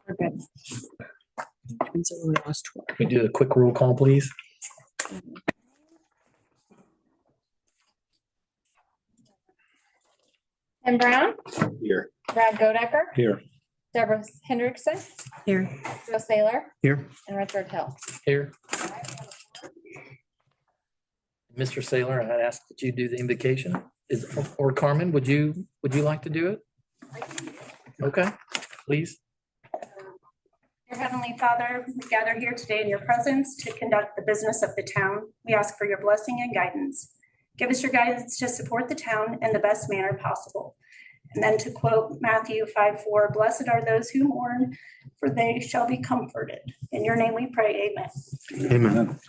We're good. So we lost 12. We do a quick roll call, please. Tim Brown, Here. Brad Godecker, Here. Deborah Hendrickson, Here. Joe Saylor, Here. and Richard Hill. Here. Mr. Saylor, I had asked that you do the invocation. Or Carmen, would you like to do it? Okay, please. Your Heavenly Father, we gather here today in your presence to conduct the business of the town. We ask for your blessing and guidance. Give us your guidance to support the town in the best manner possible. And then to quote Matthew 5:4, "Blessed are those who mourn, for they shall be comforted." In your name we pray, amen. Amen.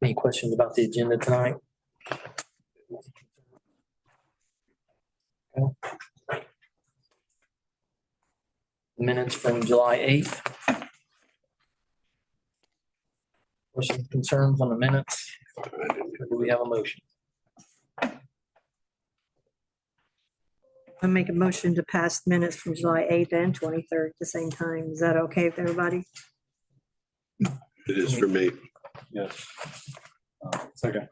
Any questions about the agenda tonight? Okay. Minutes from July 8th. Questions, concerns on the minutes? Do we have a motion? I make a motion to pass minutes from July 8th and 23rd at the same time. Is that okay with everybody? It is for me. Yes. Second.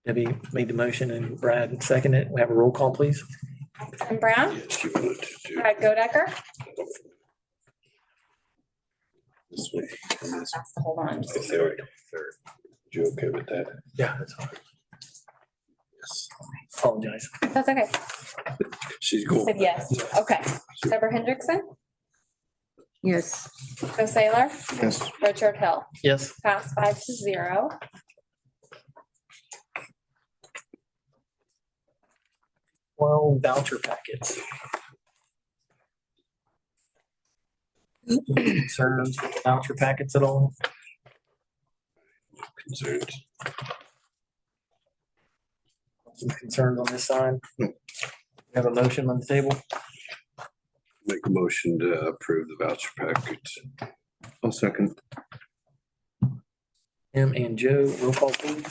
Debbie made the motion and Brad seconded it. We have a roll call, please. Tim Brown, Yes, you wanted to do Brad Godecker. this one. And this Hold on. one. Third. You okay with that? Yeah, that's all right. Yes. Apologize. That's okay. She's I going. said yes. Okay. Deborah Hendrickson, Yes. Joe Saylor, Yes. Richard Hill. Yes, Pass 5-0. well, voucher packets. Concerns with the voucher packets at all? Concerned. Some concerns on this side? We have a motion on the table. Make a motion to approve the voucher package. I'll second. Tim and Joe, roll call please.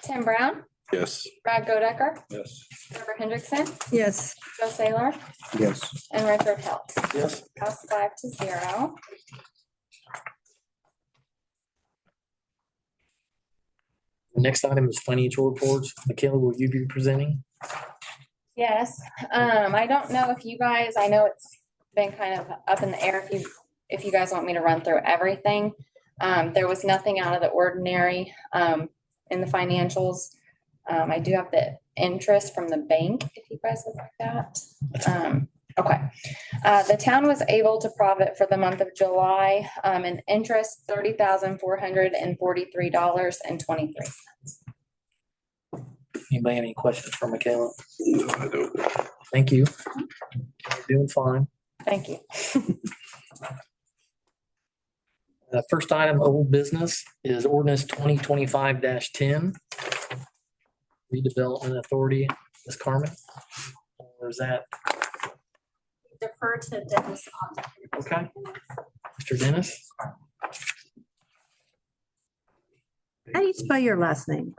Tim Brown, Yes. Brad Godecker, Yes. Deborah Hendrickson, Yes. Joe Saylor, Yes. and Richard Hill. Yes. Pass 5-0. The next item is financial reports. Michaela, will you be presenting? Yes, I don't know if you guys, I know it's been kind of up in the air if you guys want me to run through everything. There was nothing out of the ordinary, in the financials. I do have the interest from the bank, if you guys would like that. Okay. The town was able to profit for the month of July, in interest, $30,443.23. Anybody have any questions for Michaela? No, I don't. Thank you. You're doing fine. Thank you. The first item, old business, is ordinance 2025-10. Redevelopment Authority, Ms. Carmen? Or is that, Defer to Dennis on. okay? Mr. Dennis? How do you spell your last name?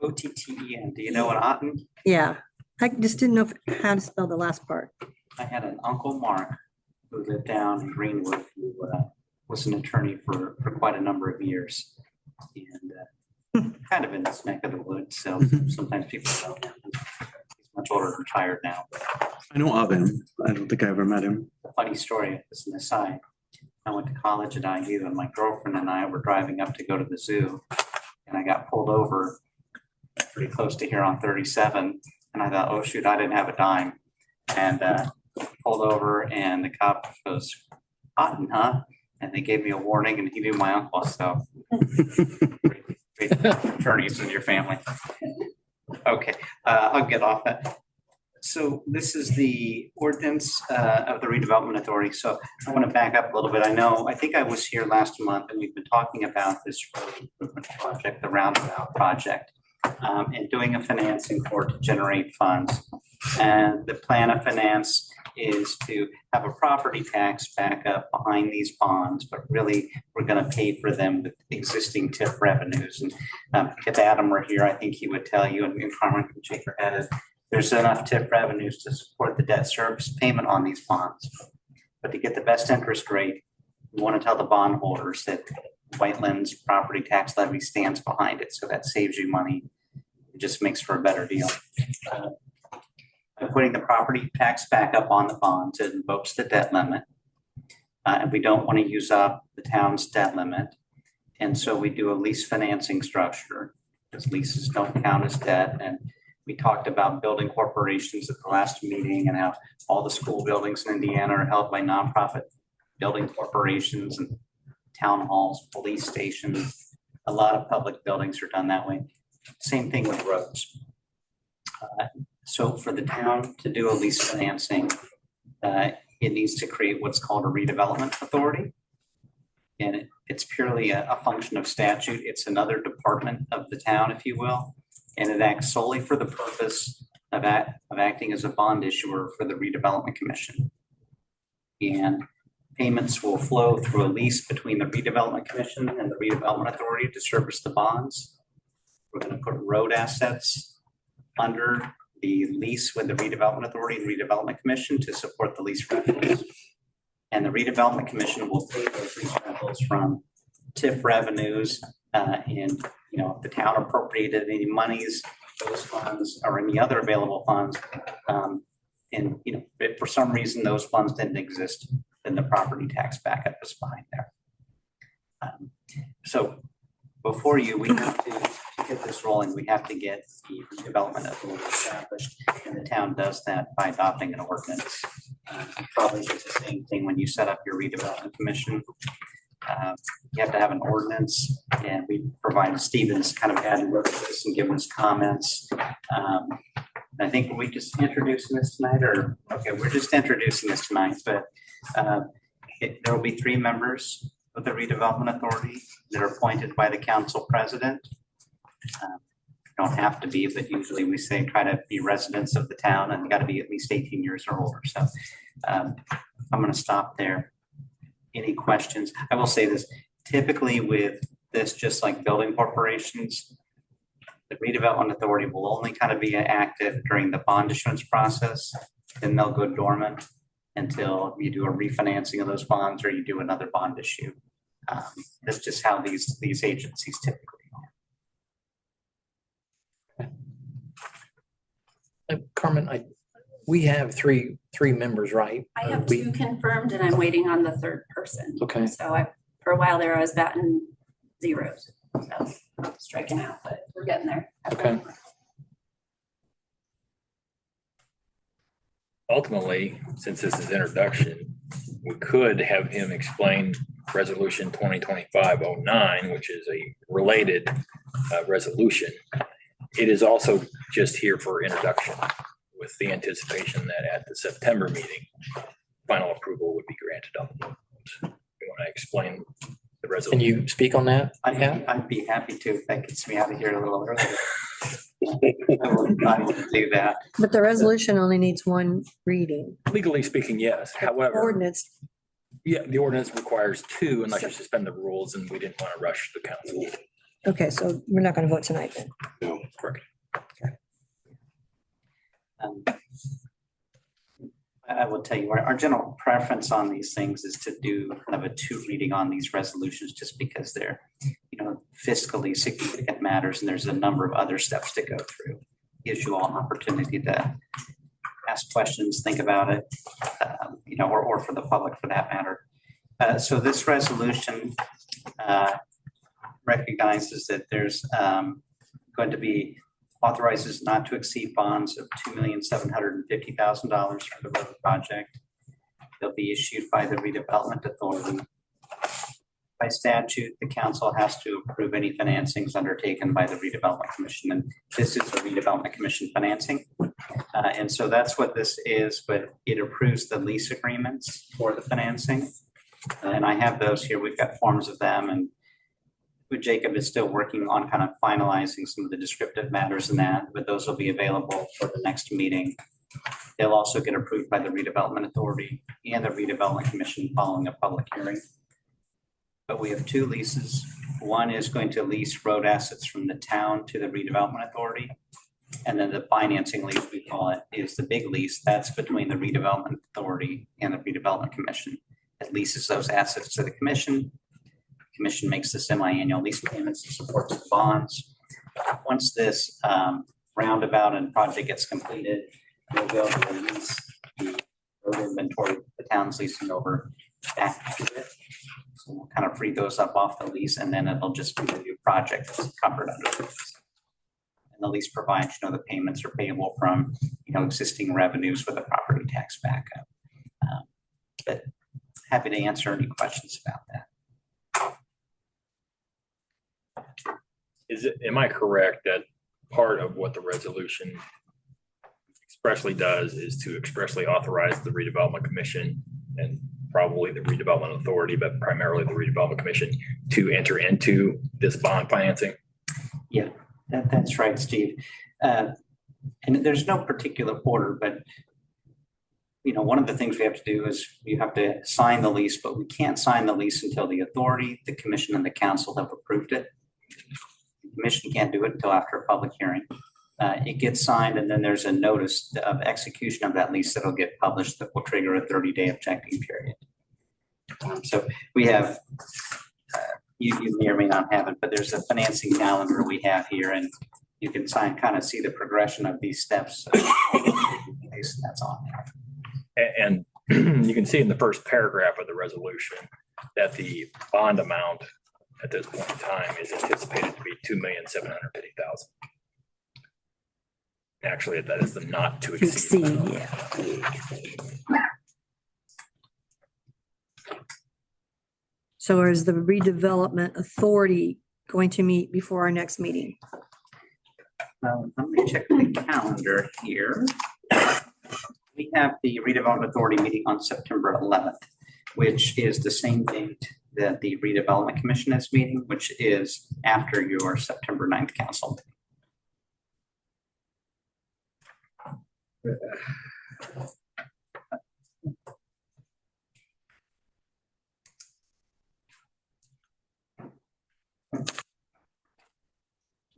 OTTEN. Do you know an Otten? Yeah. I just didn't know how to spell the last part. I had an Uncle Mark who lived down in Greenwood, who was an attorney for quite a number of years. And kind of in this neck of the woods, so sometimes people don't know him. He's much older and retired now. I know of him. I don't think I ever met him. A funny story, as an aside, I went to college at IU and my girlfriend and I were driving up to go to the zoo. And I got pulled over pretty close to here on 37. And I thought, oh shoot, I didn't have a dime. And pulled over and the cop goes, Otten, huh? And they gave me a warning and he knew my uncle, so. Great attorneys in your family. Okay, I'll get off that. So this is the ordinance of the redevelopment authority. So I want to back up a little bit. I think I was here last month and we've been talking about this road improvement project, the roundabout project, and doing a financing for it to generate funds. And the plan of finance is to have a property tax backup behind these bonds, but really we're going to pay for them with existing TIF revenues. And if Adam were here, I think he would tell you, and Carmen can shake her head, There's enough TIF revenues to support the debt service payment on these bonds. But to get the best interest rate, we want to tell the bondholders that Whiteland's property tax levy stands behind it. So that saves you money. It just makes for a better deal. By putting the property tax back up on the bonds, it invokes the debt limit. And we don't want to use up the town's debt limit. And so we do a lease financing structure, because leases don't count as debt. And we talked about building corporations at the last meeting and how all the school buildings in Indiana are held by nonprofit building corporations and town halls, police stations. A lot of public buildings are done that way. Same thing with roads. So for the town to do a lease financing, it needs to create what's called a redevelopment authority. And it's purely a function of statute. It's another department of the town, if you will. And it acts solely for the purpose of acting as a bond issuer for the redevelopment commission. And payments will flow through a lease between the redevelopment commission and the redevelopment authority to service the bonds. We're going to put road assets under the lease with the redevelopment authority and redevelopment commission to support the lease rentals. And the redevelopment commission will pay those lease rentals from TIF revenues, and if the town appropriated any monies, those funds or any other available funds, and if for some reason those funds didn't exist, then the property tax backup is behind there. So before we have to get this rolling, we have to get the redevelopment authority established, and the town does that by adopting an ordinance. Probably it's the same thing when you set up your redevelopment commission. You have to have an ordinance, and we provided Stevens kind of added this and given us comments. I think we just introducing this tonight, or okay, we're just introducing this tonight, but there will be 3 members of the redevelopment authority that are appointed by the council president. Don't have to be, but usually we say try to be residents of the town and got to be at least 18 years or older. So I'm going to stop there. Any questions? I will say this, typically with this, just like building corporations, the redevelopment authority will only kind of be active during the bond issuance process. Then they'll go dormant until you do a refinancing of those bonds or you do another bond issue. That's just how these agencies typically are. Carmen, we have three members, right? I have We- 2 confirmed and I'm waiting on the 3rd person. Okay. So for a while there, I was batting zeros. So I'm striking out, but we're getting there. Okay. Ultimately, since this is introduction, we could have him explain resolution 2025-09, which is a related resolution. It is also just here for introduction with the anticipation that at the September meeting, final approval would be granted on the board. You want to explain the Can resolution? you speak on that? Yeah. I'd be happy to, if that gets me out of here a little earlier. I would do that. But the resolution only needs 1 reading. Legally speaking, yes. However, Ordinance, yeah, the ordinance requires 2 unless you suspend the rules, and we didn't want to rush the council. okay, so we're not going to vote tonight then. No. Correct. I will tell you, our general preference on these things is to do kind of a 2 reading on these resolutions, just because they're, fiscally significant matters, and there's a number of other steps to go through. Gives you all an opportunity to ask questions, think about it, or for the public for that matter. So this resolution recognizes that there's going to be authorizes not to exceed bonds of $2,750,000 for the road project. They'll be issued by the redevelopment authority. By statute, the council has to approve any financings undertaken by the redevelopment commission, and this is a redevelopment commission financing. And so that's what this is, but it approves the lease agreements for the financing. And I have those here. We've got forms of them, and Jacob is still working on kind of finalizing some of the descriptive matters in that, but those will be available for the next meeting. They'll also get approved by the redevelopment authority and the redevelopment commission following a public hearing. But we have 2 leases. One is going to lease road assets from the town to the redevelopment authority. And then the financing lease, we call it, is the big lease. That's between the redevelopment authority and the redevelopment commission. It leases those assets to the commission. Commission makes the semi-annual lease payments and supports the bonds. Once this roundabout and project gets completed, we'll go to the lease, the road inventory, the town's leasing over back to it. So we'll kind of free those up off the lease, and then it'll just be the new project that's covered under the lease. And the lease provides, the payments are payable from, existing revenues with the property tax backup. But happy to answer any questions about that. Am I correct that part of what the resolution expressly does is to expressly authorize the redevelopment commission and probably the redevelopment authority, but primarily the redevelopment commission to enter into this bond financing? Yeah, that's right, Steve. And there's no particular order, but one of the things we have to do is you have to sign the lease, but we can't sign the lease until the authority, the commission, and the council have approved it. The commission can't do it until after a public hearing. It gets signed, and then there's a notice of execution of that lease that'll get published that will trigger a 30-day objecting period. So we have, you may or may not have it, but there's a financing calendar we have here, and you can kind of see the progression of these steps. That's on there. And you can see in the first paragraph of the resolution that the bond amount at this point in time is anticipated to be $2,750,000. Actually, that is the not to exceed. Yeah. So is the redevelopment authority going to meet before our next meeting? Let me check the calendar here. We have the redevelopment authority meeting on September 11th, which is the same date that the redevelopment commission is meeting, which is after your September 9th council.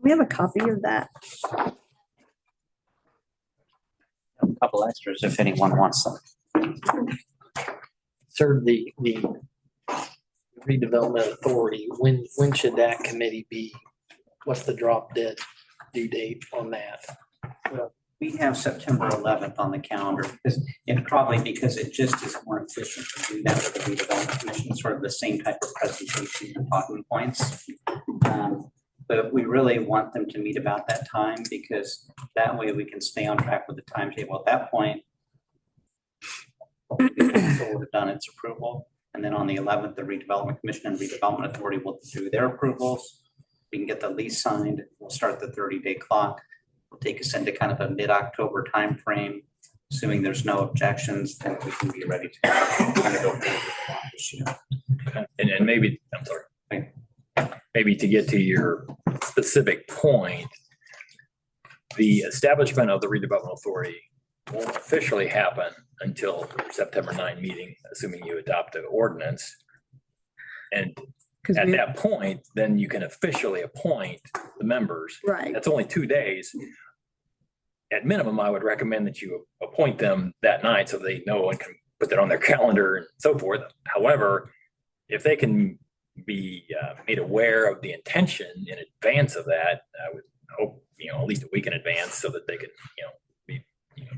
We have a copy of that. A couple extras if anyone wants them. Sir, the redevelopment authority, when should that committee be? What's the drop dead due date on that? We have September 11th on the calendar because it just is more efficient to do that with the redevelopment commission, sort of the same type of presentation and talking points. But we really want them to meet about that time because that way we can stay on track with the timetable. At that point, so we've done its approval. And then on the 11th, the redevelopment commission and redevelopment authority will do their approvals. We can get the lease signed. We'll start the 30-day clock. Will take us into kind of a mid-October timeframe. Assuming there's no objections, then we can be ready to kind of go forward with the bond issue. Okay. And maybe, I'm sorry. Okay. Maybe to get to your specific point, the establishment of the redevelopment authority won't officially happen until September 9 meeting, assuming you adopt an ordinance. And at that point, then you can officially appoint the members. Right. That's only 2 days. At minimum, I would recommend that you appoint them that night so they know and can put that on their calendar and so forth. However, if they can be made aware of the intention in advance of that, I would hope, at least a week in advance so that they could, be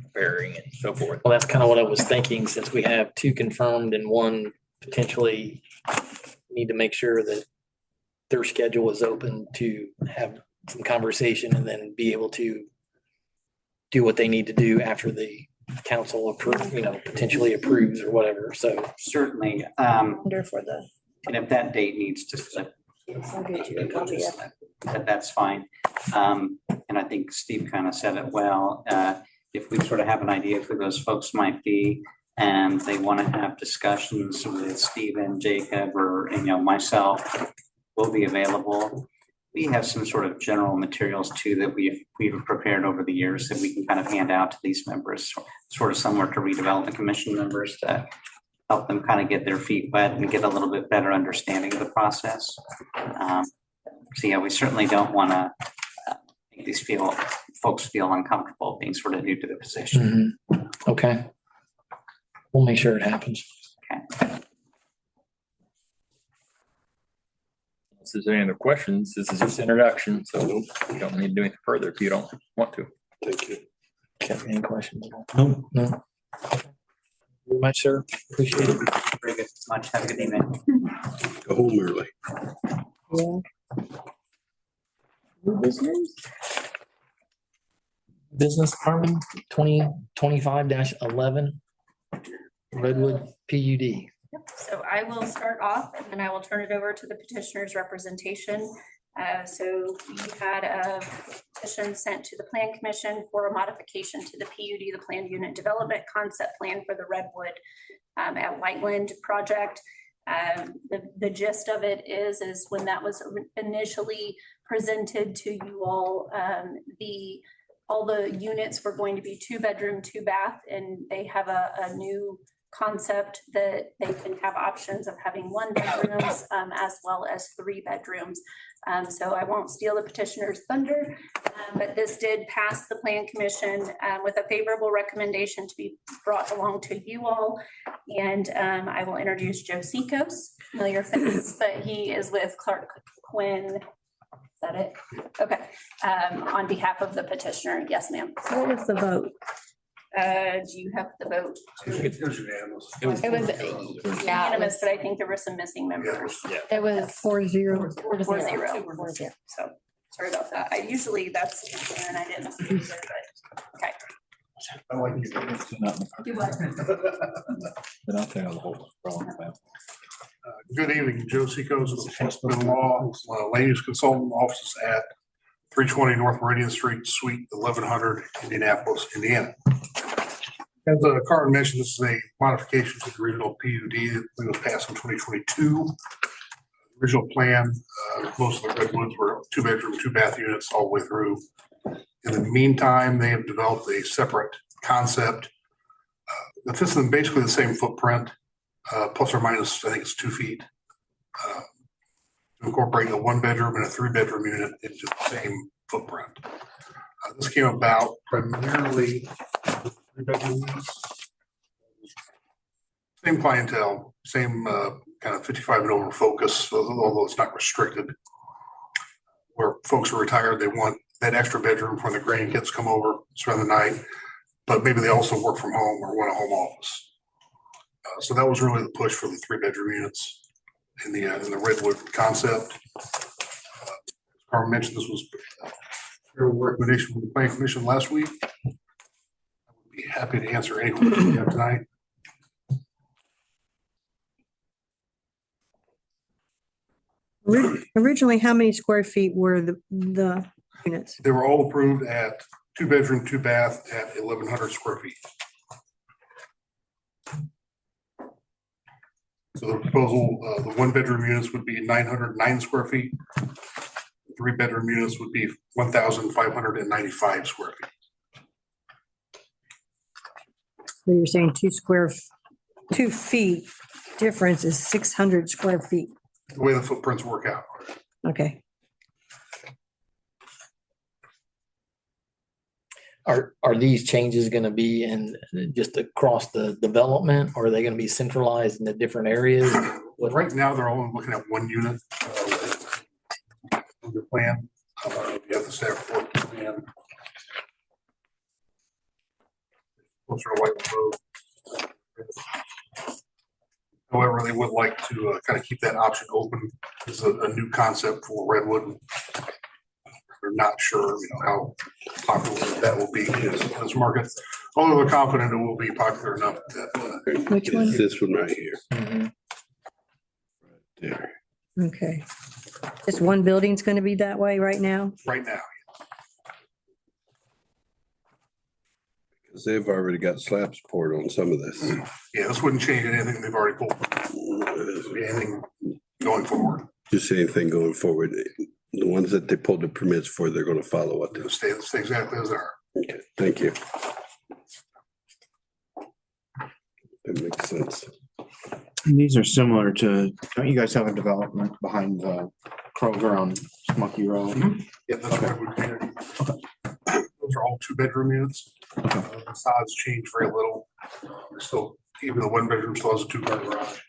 preparing and so forth. Well, that's kind of what I was thinking, since we have two confirmed and one potentially need to make sure that their schedule is open to have some conversation and then be able to do what they need to do after the council potentially approves or whatever. So Certainly. Wonder for the. And if that date needs to slip, I'll get you a copy of it. that's fine. And I think Steve kind of said it well. If we sort of have an idea of who those folks might be and they want to have discussions with Stephen, Jacob, or myself, we'll be available. We have some sort of general materials too that we've prepared over the years that we can kind of hand out to these members, sort of similar to redevelopment commission members, to help them kind of get their feet wet and get a little bit better understanding of the process. So yeah, we certainly don't want to these folks feel uncomfortable being sort of new to the position. Okay. We'll make sure it happens. If there's any other questions, this is just introduction, so you don't need to do anything further if you don't want to. Thank you. Okay, any questions? No. No. Very much, sir. Appreciate it. Very good. Much. Have a good evening. Go home early. Yeah. New business? Business Department 2025-11 Redwood PUD. So I will start off and then I will turn it over to the petitioner's representation. So we had a petition sent to the Plan Commission for a modification to the PUD, the Planned Unit Development Concept Plan for the Redwood at Whiteland project. The gist of it is when that was initially presented to you all, all the units were going to be 2-bedroom, 2-bath, and they have a new concept that they can have options of having 1-bedrooms as well as 3 bedrooms. So I won't steal the petitioner's thunder, but this did pass the Plan Commission with a favorable recommendation to be brought along to you all. And I will introduce Joe Seacos, familiar face, but he is with Clark Quinn. Is that it? Okay. On behalf of the petitioner. Yes, ma'am. What was the vote? Do you have the vote? It was, yeah, Unanimous, but I think there were some missing members. it was 4-0. 4-0. So sorry about that. That's, and I didn't see it, but, okay. Do what? Good evening, Joe Seacos with Westman Law, land use consultant offices at 320 North Meridian Street, Suite 1100, Indianapolis, Indiana. As Carmen mentioned, this is a modification to the original PUD that was passed in 2022. Original plan, most of the redwoods were 2-bedroom, 2-bath units all the way through. In the meantime, they have developed a separate concept that fits in basically the same footprint, plus or minus, I think it's 2 feet. Incorporating a 1-bedroom and a 3-bedroom unit into the same footprint. This came about primarily with 3-bedroom units. Same clientele, same kind of 55 and over focus, although it's not restricted. Where folks are retired, they want that extra bedroom for the grandkids come over, spend the night, but maybe they also work from home or want a home office. So that was really the push for the 3-bedroom units in the Redwood concept. Carl mentioned this was a recommendation from the Planning Commission last week. I would be happy to answer any questions you have tonight. Originally, how many square feet were the units? They were all approved at 2-bedroom, 2-bath at 1,100 square feet. So the proposal, the 1-bedroom units would be 909 square feet. 3-bedroom units would be 1,595 square feet. So you're saying 2 feet difference is 600 square feet. The way the footprints work out. Okay. Are these changes going to be in just across the development, or are they going to be centralized in the different areas? Well, right now, they're only looking at 1 unit. The plan, you have the staff report plan. Closer to White Road. However, they would like to kind of keep that option open. This is a new concept for Redwood. They're not sure, how popular that will be in this market. Although they're confident it will be popular enough that. Which one? This one right here. Mhm. There. Okay. Just one building's going to be that way right now? Right now, Because they've already got slab support on some of this. yeah, this wouldn't change anything they've already pulled. This would be anything going forward. Just anything going forward. The ones that they pulled the permits for, they're going to follow what It'll this. stay exactly as they are. Okay, thank you. That makes sense. These are similar to, don't you guys have a development behind the Kroger on Smoky Road? Yeah, that's Redwood Community. those are all 2-bedroom units. The size changed very little. Still, even the 1-bedroom still has a 2-car garage.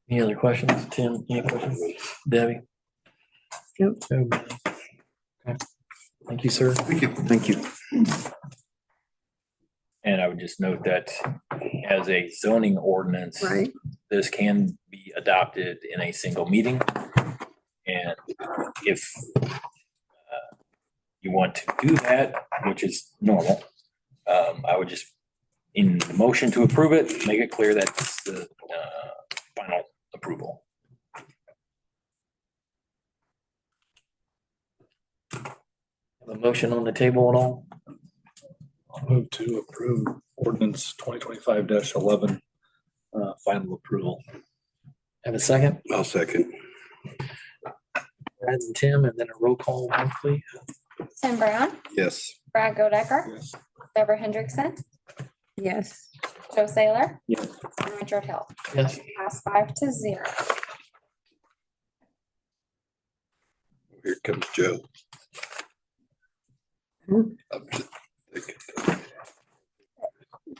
Any other questions? Tim, any questions? Debbie? Nope. Okay. Thank you, sir. Thank you. Thank you. And I would just note that as a zoning ordinance, Right. this can be adopted in a single meeting. And if you want to do that, which is normal, I would just, in the motion to approve it, make it clear that it's the final approval. Have a motion on the table at all? I'll move to approve ordinance 2025-11, final approval. Have a second? I'll second. Brad and Tim, and then a roll call, vote, please. Tim Brown, Yes. Brad Godecker, Yes. Deborah Hendrickson, Yes. Joe Saylor. Yes. And Richard Hill. Yes. Pass 5-0. Here comes Joe. Hmm. I'm just thinking.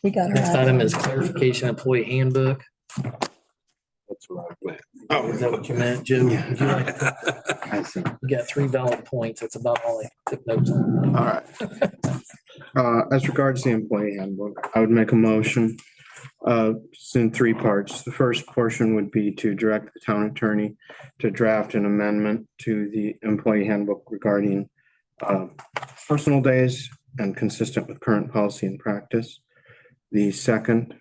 We got Next her. item is clarification employee handbook. That's what I meant. Is that what you meant, Joe? Would you like- I see. You got 3 valid points. That's about all I took notes on. All right. As regards the employee handbook, I would make a motion. It's in 3 parts. The first portion would be to direct the town attorney to draft an amendment to the employee handbook regarding personal days and consistent with current policy and practice. The second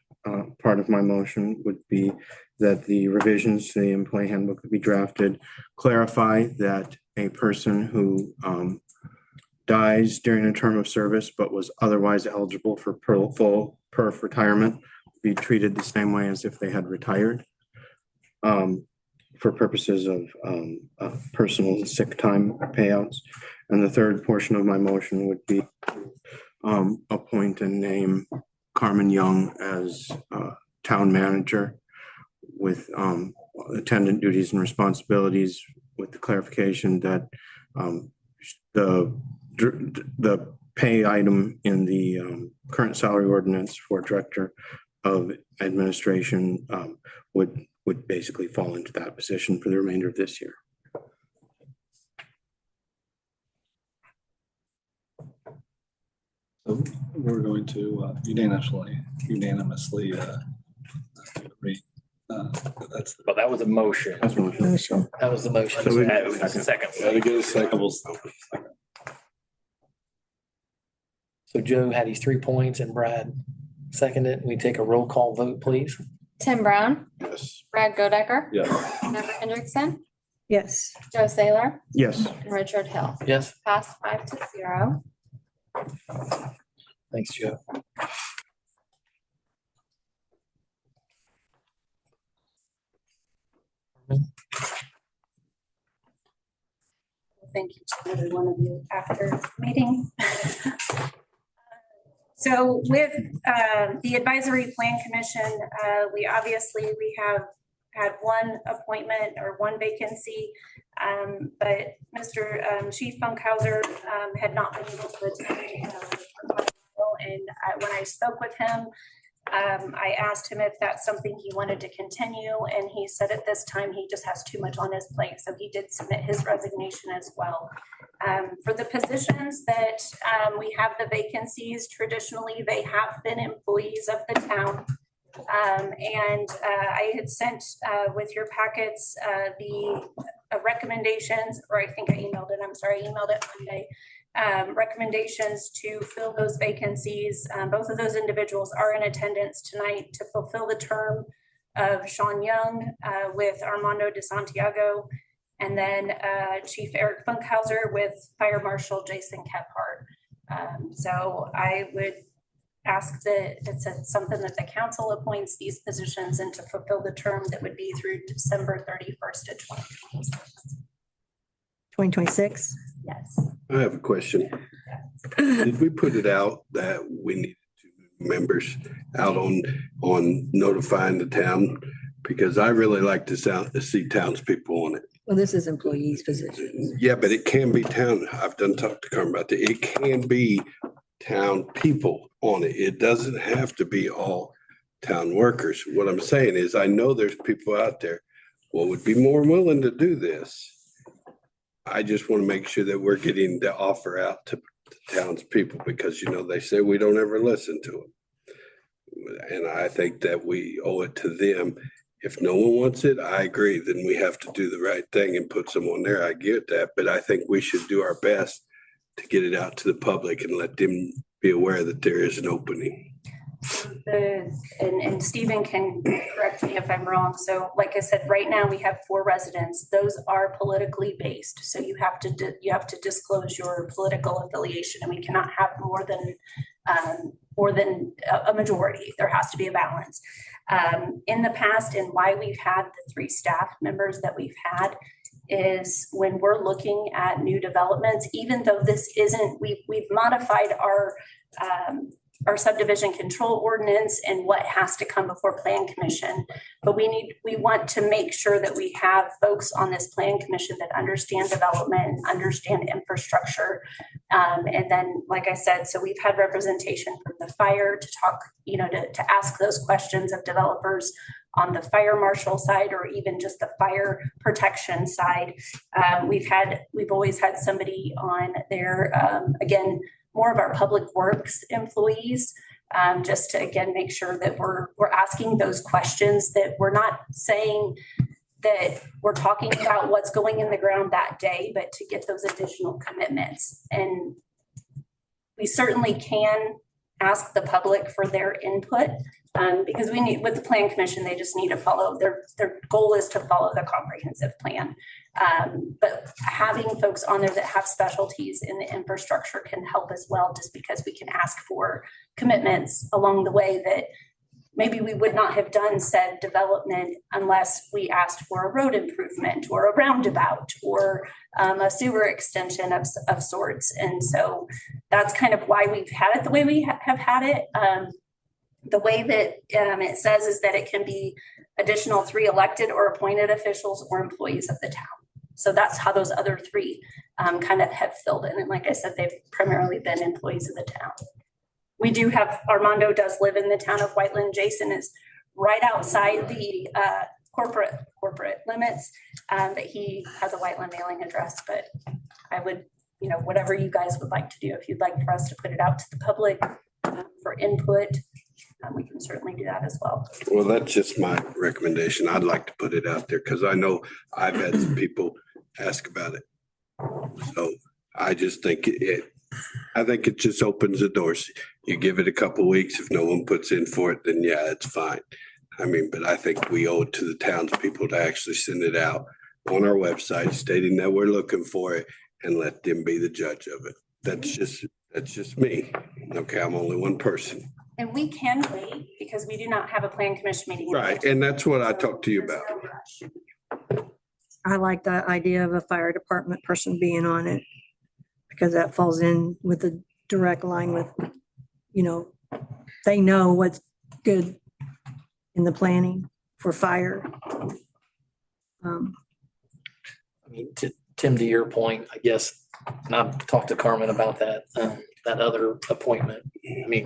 part of my motion would be that the revisions to the employee handbook would be drafted, clarify that a person who dies during a term of service but was otherwise eligible for full perf retirement be treated the same way as if they had retired for purposes of personal sick time payouts. And the third portion of my motion would be appoint and name Carmen Young as town manager with attendant duties and responsibilities, with the clarification that the pay item in the current salary ordinance for director of administration would basically fall into that position for the remainder of this year. So we're going to unanimously agree. That's But that was a motion. That's my motion. Motion. That was the motion. So we- That was a second. gotta get a second. So Joe had his 3 points and Brad seconded it. We take a roll call vote, please. Tim Brown, Yes. Brad Godecker, Yeah. Deborah Hendrickson, Yes. Joe Saylor, Yes. and Richard Hill. Yes. Pass 5-0. Thanks, Joe. Thank you to every one of you after the meeting. So with the Advisory Plan Commission, we have had one appointment or one vacancy, but Mr. Chief Funkhauser had not been able to attend. And when I spoke with him, I asked him if that's something he wanted to continue, and he said at this time he just has too much on his plate, so he did submit his resignation as well. For the positions that we have the vacancies, traditionally they have been employees of the town. And I had sent with your packets the recommendations, or I think I emailed it, I'm sorry, I emailed it Monday. Recommendations to fill those vacancies. Both of those individuals are in attendance tonight to fulfill the term of Sean Young with Armando de Santiago, and then Chief Eric Funkhauser with Fire Marshal Jason Kephart. So I would ask that it's something that the council appoints these positions and to fulfill the term that would be through December 31st of 2026. 2026. Yes. I have a question. Did we put it out that we needed 2 members out on notifying the town Because I really like to see townspeople on it. Well, this is employees positions. Yeah, but it can be town, I've done talked to Carmen about that. It can be town people on it. It doesn't have to be all town workers. What I'm saying is, I know there's people out there what would be more willing to do this. I just want to make sure that we're getting the offer out to the townspeople because, you know, they say we don't ever listen to them. And I think that we owe it to them. If no one wants it, I agree, then we have to do the right thing and put someone there. I get that, but I think we should do our best to get it out to the public and let them be aware that there is an opening. And Stephen can correct me if I'm wrong. So like I said, right now we have 4 residents. Those are politically based. So you have to disclose your political affiliation, and we cannot have more than a majority. There has to be a balance. In the past, and why we've had the 3 staff members that we've had is when we're looking at new developments, even though this isn't, we've modified our subdivision control ordinance and what has to come before plan commission. But we want to make sure that we have folks on this plan commission that understand development, understand infrastructure. And then, like I said, so we've had representation from the fire to talk, you know, to ask those questions of developers on the fire marshal side, or even just the fire protection side. We've always had somebody on there, again, more of our public works employees, just to, again, make sure that we're asking those questions, that we're not saying that we're talking about what's going in the ground that day, but to get those additional commitments. And we certainly can ask the public for their input, because we need, with the plan commission, they just need to follow, their goal is to follow the comprehensive plan. But having folks on there that have specialties in the infrastructure can help as well, just because we can ask for commitments along the way that maybe we would not have done said development unless we asked for a road improvement or a roundabout or a sewer extension of sorts. And so that's kind of why we've had it the way we have had it. The way that it says is that it can be additional 3 elected or appointed officials or employees of the town. So that's how those other 3 kind of have filled in. And like I said, they've primarily been employees of the town. We do have, Armando does live in the town of Whiteland. Jason is right outside the corporate limits, but he has a Whiteland mailing address. But I would, you know, whatever you guys would like to do, if you'd like for us to put it out to the public for input, we can certainly do that as well. Well, that's just my recommendation. I'd like to put it out there because I know I've had some people ask about it. So I just think I think it just opens the doors. You give it a couple weeks. If no one puts in for it, then yeah, it's fine. I mean, but I think we owe it to the townspeople to actually send it out on our website stating that we're looking for it and let them be the judge of it. That's just me. Okay, I'm only one person. And we can wait because we do not have a plan commission meeting. Right, and that's what I talked to you about. I like the idea of a fire department person being on it, because that falls in with a direct line with, you know, they know what's good in the planning for fire. I mean, Tim, to your point, I guess, and I've talked to Carmen about that, that other appointment. I mean,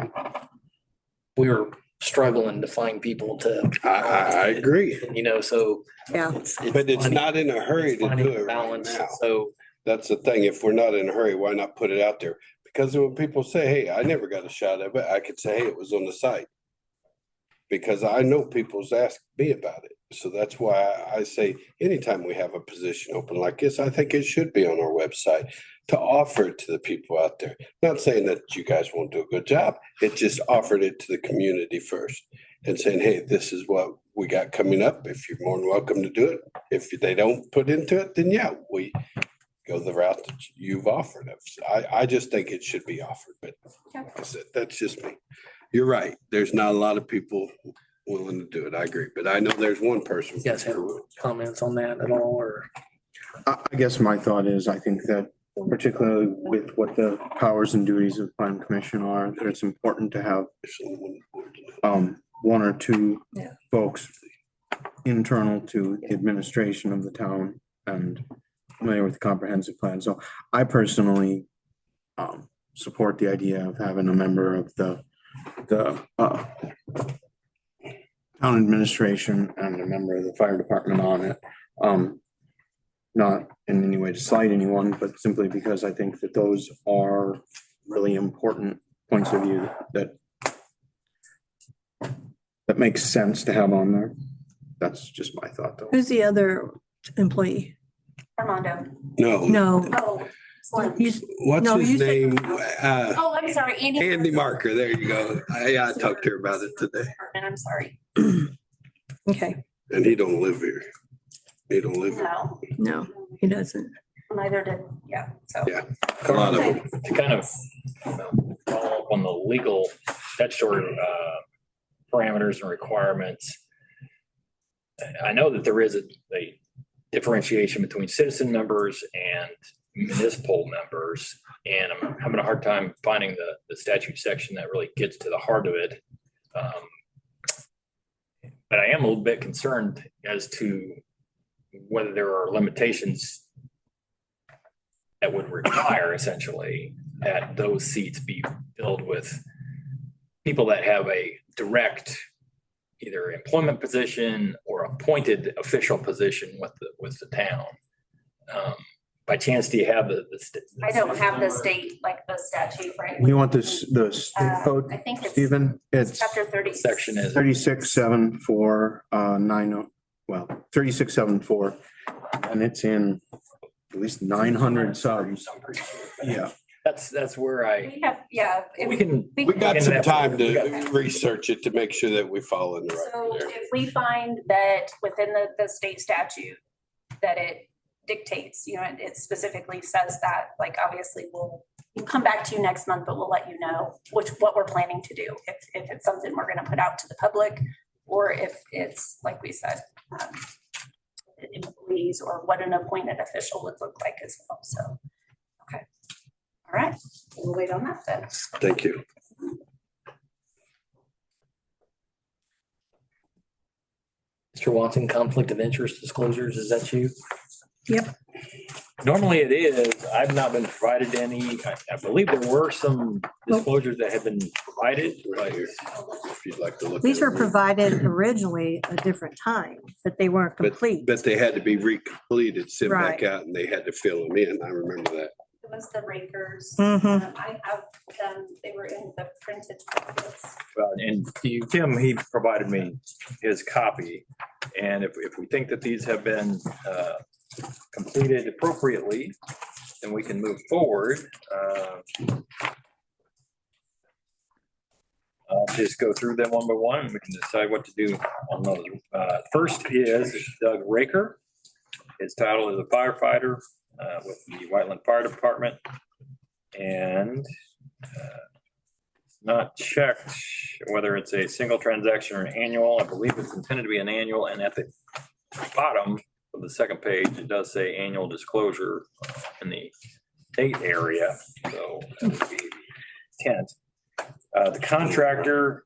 we were struggling to find people to. I agree. You know, so. Yeah. But it's not in a hurry to do it right now. So that's the thing. If we're not in a hurry, why not put it out there? Because when people say, hey, I never got a shot at it, I could say, hey, it was on the site. Because I know people's asked me about it. So that's why I say anytime we have a position open like this, I think it should be on our website to offer it to the people out there. Not saying that you guys won't do a good job. It just offered it to the community first and saying, hey, this is what we got coming up. If you're more than welcome to do it. If they don't put into it, then yeah, we go the route that you've offered us. I just think it should be offered, but like I said, that's just me. You're right. There's not a lot of people willing to do it. I agree, but I know there's one person. you guys have comments on that at all, or? I guess my thought is, I think that particularly with what the powers and duties of the plan commission are, that it's important to have 1 or 2 folks internal to the administration of the town and familiar with the comprehensive plan. So I personally support the idea of having a member of the town administration and a member of the fire department on it. Not in any way to slight anyone, but simply because I think that those are really important points of view that makes sense to have on there. That's just my thought, though. Who's the other employee? Armando. No. No. Oh, Slim. What's No, his you said- name? Oh, I'm sorry, Andy. Andy Marker. There you go. I talked to her about it today. And I'm sorry. Okay, And he don't live here. He don't live here. No, no, he doesn't. neither did, yeah, so. Yeah. A lot of them. To kind of follow up on the legal statutory parameters and requirements. I know that there is a differentiation between citizen members and municipal members, and I'm having a hard time finding the statute section that really gets to the heart of it. But I am a little bit concerned as to whether there are limitations that would require essentially that those seats be filled with people that have a direct either employment position or appointed official position with the town. By chance, do you have the? I don't have the state, like the statute, right? You want this, the state code, I think it's Stephen? It's chapter 30. Section is. 3674, and it's in at least 900 subs. Yeah. That's where We have, yeah. if- we can. We got some time to research it to make sure that we follow in the So right. if we find that within the state statute, that it dictates, it specifically says that, like, obviously we'll come back to you next month, but we'll let you know what we're planning to do. If it's something we're gonna put out to the public, or if it's, like we said, employees, or what an appointed official would look like as well, so. Okay. All right, we'll wait on that then. Thank you. Mr. Watson, conflict of interest disclosures, is that you? Yep. Normally it is. I've not been provided any. I believe there were some disclosures that have been provided, but If you'd like to look. These at were it. provided originally a different time, but they weren't complete. But they had to be recompleted, sent back Right. out, and they had to fill them in. I remember that. It was the Rakers. Mhm. I have them, they were in the printed packets. and Tim, he provided me his copy. And if we think that these have been completed appropriately, then we can move forward. I'll just go through them one by one and we can decide what to do on those. First is Doug Raker. His title is a firefighter with the Whiteland Fire Department. And it's not checked whether it's a single transaction or an annual. I believe it's intended to be an annual, and at the bottom of the second page, it does say annual disclosure in the date area, so that would be the intent. The contractor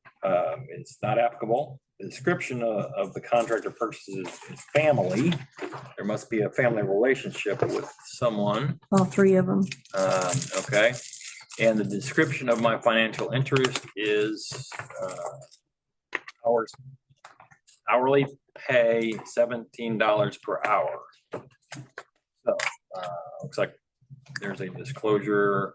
is not applicable. The description of the contractor purchases is family. There must be a family relationship with someone. All three of them. Okay, and the description of my financial interest is hourly pay $17 per hour. So, looks like there's a disclosure.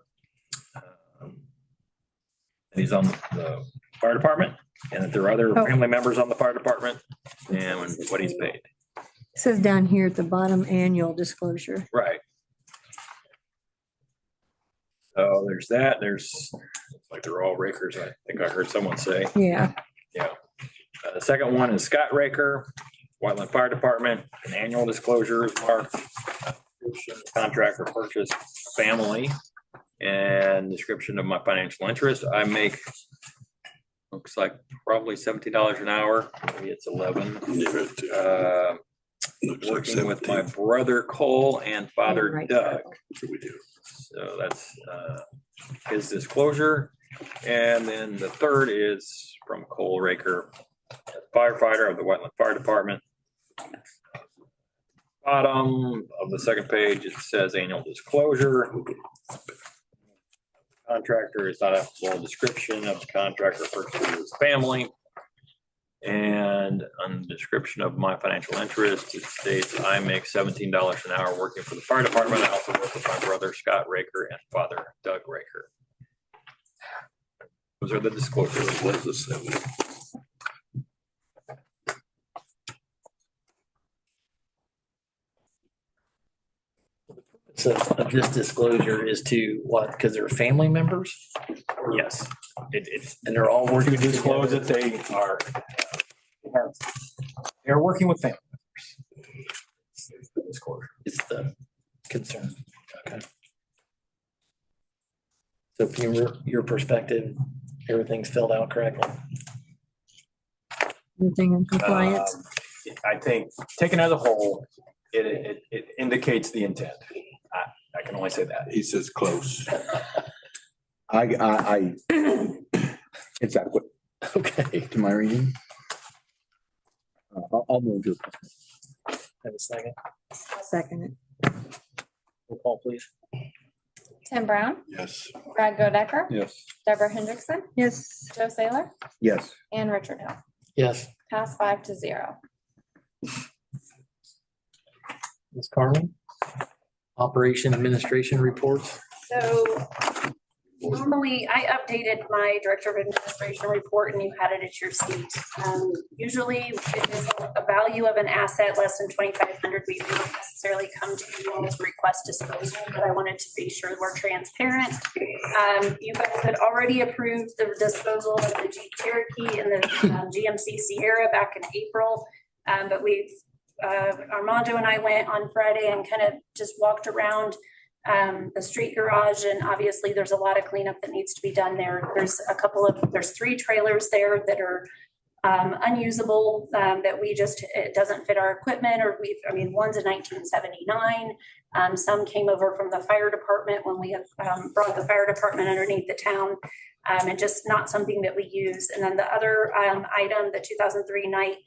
He's on the fire department, and that there are other family members on the fire department, and what he's paid. It says down here at the bottom, annual disclosure. Right. So there's that. There's, looks like they're all Rakers. I think I heard someone say. Yeah. Yeah. The second one is Scott Raker, Whiteland Fire Department, an annual disclosure is marked. Contractor purchase family, and description of my financial interest. I make, looks like probably $17 an hour. Maybe it's 11. Looks like Working with my 17. brother Cole and father Right. Doug. We do. So that's his disclosure. And then the third is from Cole Raker, firefighter of the Whiteland Fire Department. Bottom of the second page, it says annual disclosure. Contractor is not applicable, description of the contractor purchases family. And on the description of my financial interest, it states I make $17 an hour working for the fire department. I also work with my brother Scott Raker and father Doug Raker. Those are the disclosures. What is this? So this disclosure is to what? Because they're family members Yes, it's and they're all to working disclose that they are, they're working with family members. It's the disclosure. It's the concern. Okay. So from your perspective, everything's filled out correctly? Everything in compliance. I think taken as a whole, it indicates the intent. I can only say that. He says close. I, it's adequate Okay. to my reading. I'll move to. Have a second. Second it. Roll call, please. Tim Brown, Yes. Brad Godecker, Yes. Deborah Hendrickson, Yes. Joe Saylor, Yes. and Richard Hill. Yes. Pass 5-0. Ms. Carmen? Operation Administration Reports? So normally I updated my Director of Administration report and you had it at your seat. Usually it is a value of an asset less than 2,500. We don't necessarily come to you all to request disposal, but I wanted to be sure we're transparent. You guys had already approved the disposal of the Jeep Cherokee and the GMC Sierra back in April. But Armando and I went on Friday and kind of just walked around the street garage, and obviously there's a lot of cleanup that needs to be done there. There's 3 trailers there that are unusable, that it doesn't fit our equipment, or one's a 1979. Some came over from the fire department when we have brought the fire department underneath the town, and just not something that we use. And then the other item, the 2003 Knight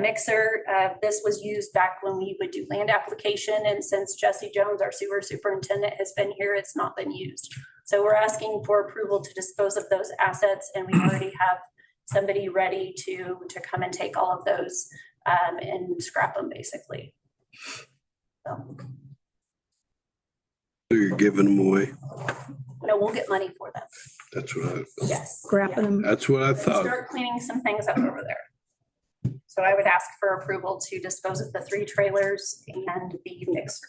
mixer, this was used back when we would do land application, and since Jesse Jones, our sewer superintendent, has been here, it's not been used. So we're asking for approval to dispose of those assets, and we already have somebody ready to come and take all of those and scrap them, basically. So, You're giving them away. no, we'll get money for them. That's what Yes. Scrapping them. that's what I thought. Start cleaning some things up over there. So I would ask for approval to dispose of the 3 trailers and the mixer.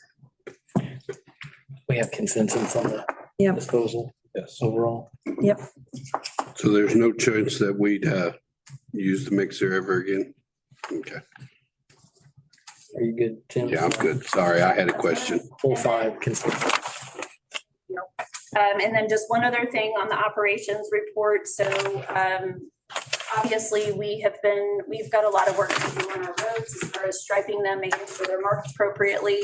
We have consensus on the Yep. disposal Yes. overall. Yep. So there's no chance that we'd use the mixer ever again? Okay. Are you good, Tim? Yeah, I'm good. Sorry, I had a question. Full 5 consensus. And then just one other thing on the operations report. So obviously we've got a lot of work to do on our roads as far as striping them, making sure they're marked appropriately.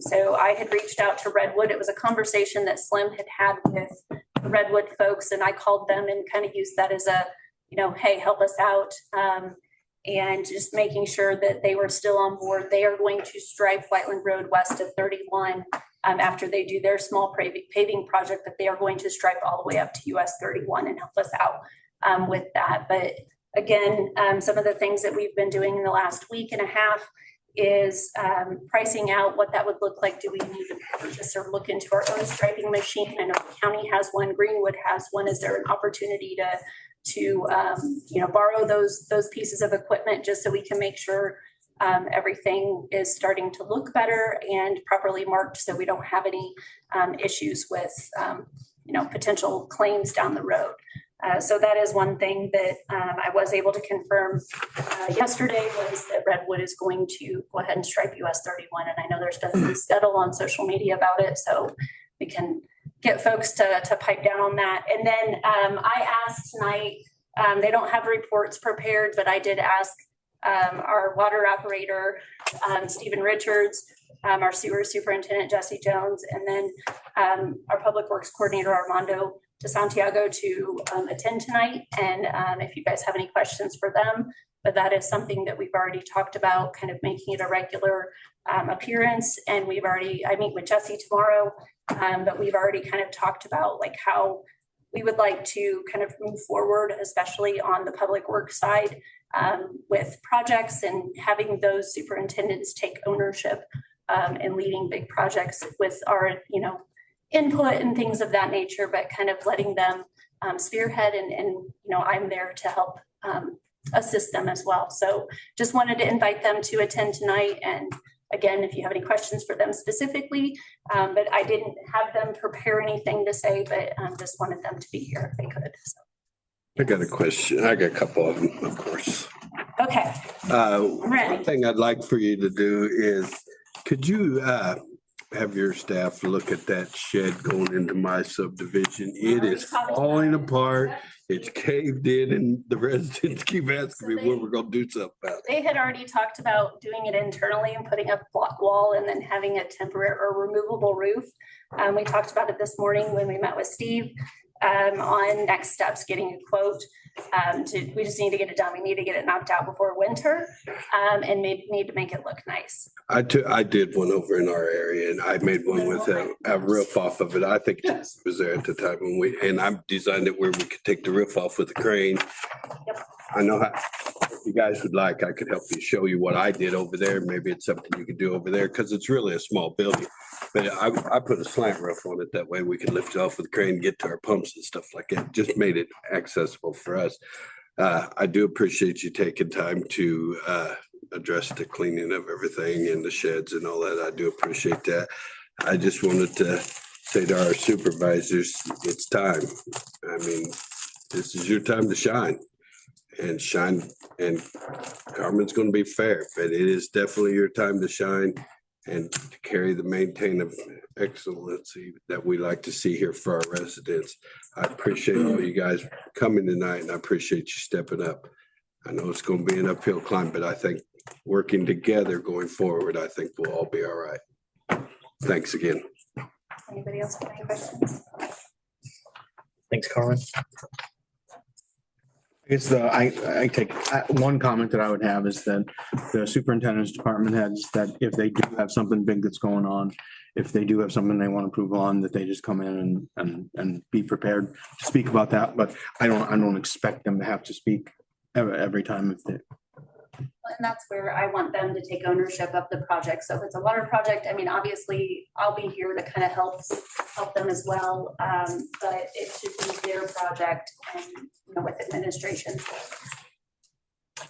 So I had reached out to Redwood. It was a conversation that Slim had with the Redwood folks, and I called them and kind of used that as a, hey, help us out. And just making sure that they were still on board. They are going to stripe Whiteland Road west of 31 after they do their small paving project, that they are going to stripe all the way up to US 31 and help us out with that. But again, some of the things that we've been doing in the last week and a half is pricing out what that would look like. Do we need to purchase or look into our own striping machine? I know the county has one, Greenwood has one. Is there an opportunity to borrow those pieces of equipment just so we can make sure everything is starting to look better and properly marked, so we don't have any issues with potential claims down the road. So that is one thing that I was able to confirm yesterday, was that Redwood is going to go ahead and stripe US 31. And I know there's been some scuttle on social media about it, so we can get folks to pipe down on that. And then I asked tonight, they don't have reports prepared, but I did ask our water operator, Stephen Richards, our sewer superintendent, Jesse Jones, and then our public works coordinator, Armando, to Santiago to attend tonight. And if you guys have any questions for them, but that is something that we've already talked about, kind of making it a regular appearance. And I meet with Jesse tomorrow, but we've already kind of talked about like how we would like to kind of move forward, especially on the public works side, with projects and having those superintendents take ownership and leading big projects with our, input and things of that nature, but kind of letting them spearhead and I'm there to help assist them as well. So just wanted to invite them to attend tonight. And again, if you have any questions for them specifically, but I didn't have them prepare anything to say, but just wanted them to be here if they could. So. I got a question. I got a couple of them, of course. Okay. Ready. One thing I'd like for you to do is, could you have your staff look at that shed going into my subdivision? It is falling apart. It's caved in and the residents keep asking me when we're gonna do something about it. They had already talked about doing it internally and putting up block wall and then having a temporary or removable roof. We talked about it this morning when we met with Steve on next steps, getting a quote. We just need to get it done. We need to get it knocked out before winter and need to make it look nice. I did one over in our area and I made one with a roof off of it. I think it was there at the time and I designed it where we could take the roof off with a crane. Yep. I know how, if you guys would like, I could help you show you what I did over there. Maybe it's something you could do over there because it's really a small building. But I put a slant roof on it. That way we could lift it off with a crane, get to our pumps and stuff like that. Just made it accessible for us. I do appreciate you taking time to address the cleaning of everything and the sheds and all that. I do appreciate that. I just wanted to say to our supervisors, it's time. I mean, this is your time to shine. And Carmen's going to be fair, but it is definitely your time to shine and to carry the maintain of excellency that we like to see here for our residents. I appreciate all you guys coming tonight and I appreciate you stepping up. I know it's going to be an uphill climb, but I think working together going forward, I think we'll all be all right. Thanks again. Anybody else have any questions? Thanks, Carmen. I guess I take one comment that I would have is that the superintendent's department heads, that if they do have something big that's going on, if they do have something they want to prove on, that they just come in and be prepared to speak about that. But I don't expect them to have to speak every time if they. And that's where I want them to take ownership of the project. So if it's a water project, I mean, obviously I'll be here to kind of help them as well. But it should be their project and, with administration.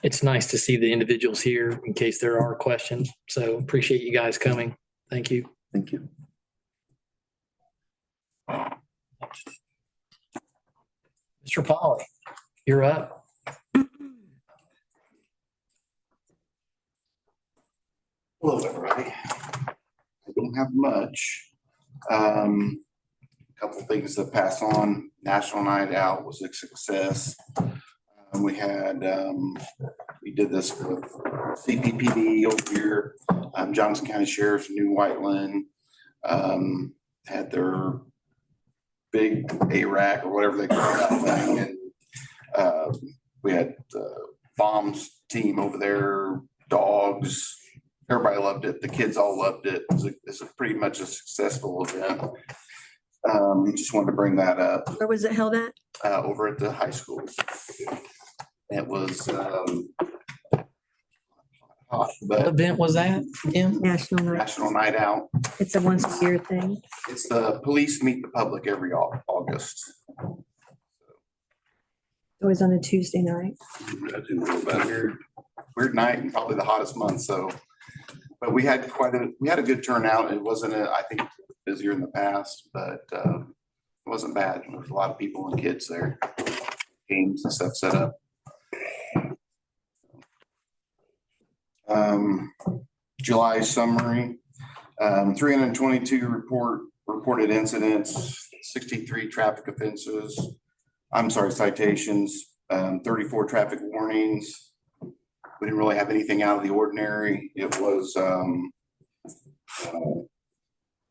It's nice to see the individuals here in case there are questions. So appreciate you guys coming. Thank you. Thank you. Mr. Polly, you're up. Hello, everybody. I don't have much. Couple things to pass on. National Night Out was a success. We did this with CPPD over here, Johnson County Sheriff's New Whiteland, had their big ARAC or whatever they call that thing. And we had the bombs team over there, dogs. Everybody loved it. The kids all loved it. It's pretty much a successful event. Just wanted to bring that up. Where was it held at? Over at the high school. It was hot, What but event was that again? National Night. National Night Out. It's a once a year thing. It's the police meet the public every August. Always on a Tuesday night. I didn't know about it. Weird night and probably the hottest month, so. But we had a good turnout. It wasn't, I think, busier in the past, but it wasn't bad. There was a lot of people and kids there. Games and stuff set up. July summary, 322 reported incidents, 63 traffic offenses. Citations, 34 traffic warnings. We didn't really have anything out of the ordinary. It was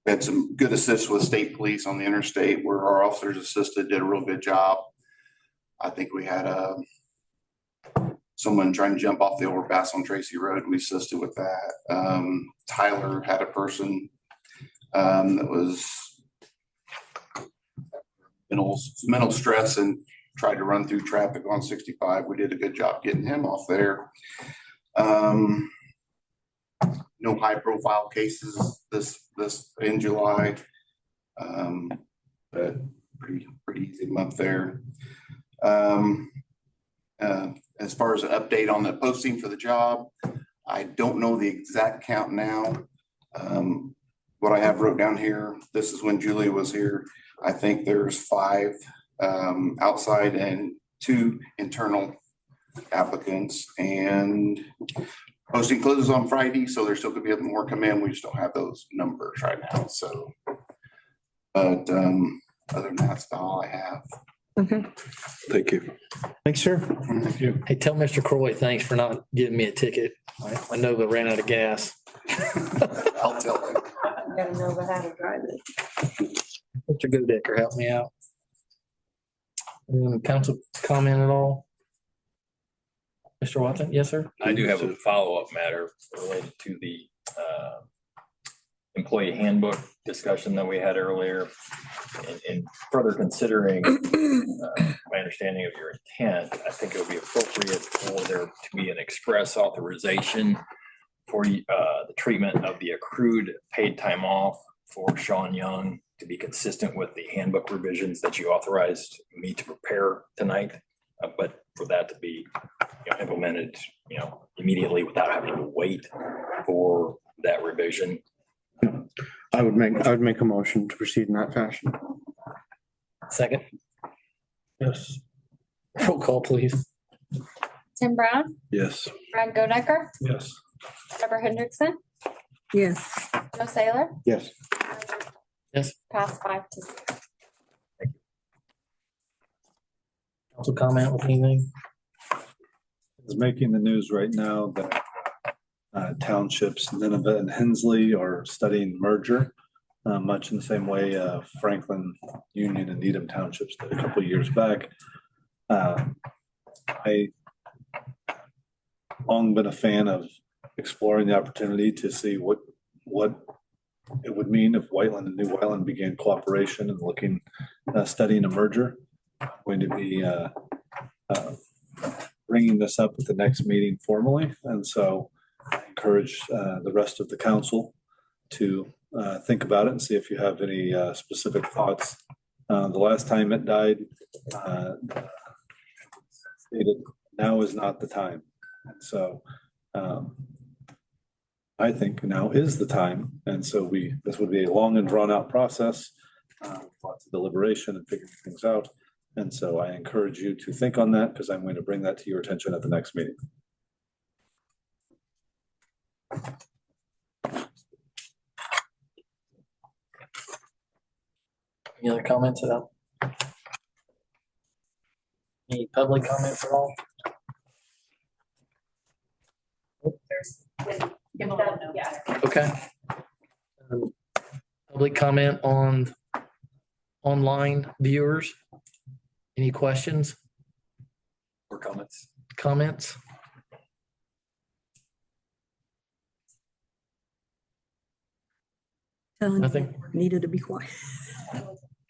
We had some good assists with state police on the interstate where our officers assisted, did a real good job. I think we had someone trying to jump off the overpass on Tracy Road. We assisted with that. Tyler had a person that was mental stress and tried to run through traffic on 65. We did a good job getting him off there. No high profile cases this in July. But pretty easy month there. As far as an update on the posting for the job, I don't know the exact count now. What I have wrote down here, this is when Julie was here. I think there's 5 outside and 2 internal applicants, and posting closes on Friday, so there still could be more come in. We just don't have those numbers right now. So, but other than that, that's about all I have. Okay. Thank you. Thanks, sir. Thank you. Hey, tell Mr. Croy, thanks for not giving me a ticket. I know they ran out of gas. I'll tell him. Gotta know how to drive it. Mr. Godecker, help me out. Council comment at all? Mr. Watson? Yes, sir? I do have a follow-up matter related to the employee handbook discussion that we had earlier. And further considering my understanding of your intent, I think it would be appropriate for there to be an express authorization for the treatment of the accrued paid time off for Sean Young to be consistent with the handbook revisions that you authorized me to prepare tonight. But for that to be implemented, immediately without having to wait for that revision. I would make a motion to proceed in that fashion. Second? Yes. Roll call, please. Tim Brown, Yes. Brad Godecker, Yes. Deborah Hendrickson, Yes. Joe Saylor. Yes. Yes. Pass 5-0. Council comment with anything? Is making the news right now that townships Nineveh and Hensley are studying merger, much in the same way Franklin, Union, and Needham townships did a couple of years back. I long been a fan of exploring the opportunity to see what it would mean if Whiteland and New Whiteland began cooperation and studying a merger. I'm going to be bringing this up at the next meeting formally, and so I encourage the rest of the council to think about it and see if you have any specific thoughts. The last time it died, stated now is not the time. And so I think now is the time. And so this would be a long and drawn out process, lots of deliberation and figuring things out. And so I encourage you to think on that because I'm going to bring that to your attention at the next meeting. Any other comments at all? Any public comments at all? Okay. Public comment on online viewers? Any questions, Or comments? comments? Telling Nothing? you, needed to be quiet.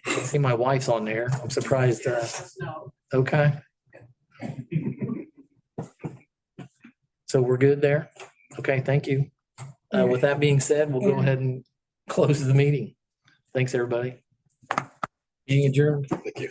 I see my wife's on there. I'm surprised. Okay. So we're good there? Okay, thank you. With that being said, we'll go ahead and close the meeting. Thanks, everybody. Meeting adjourned. Thank you.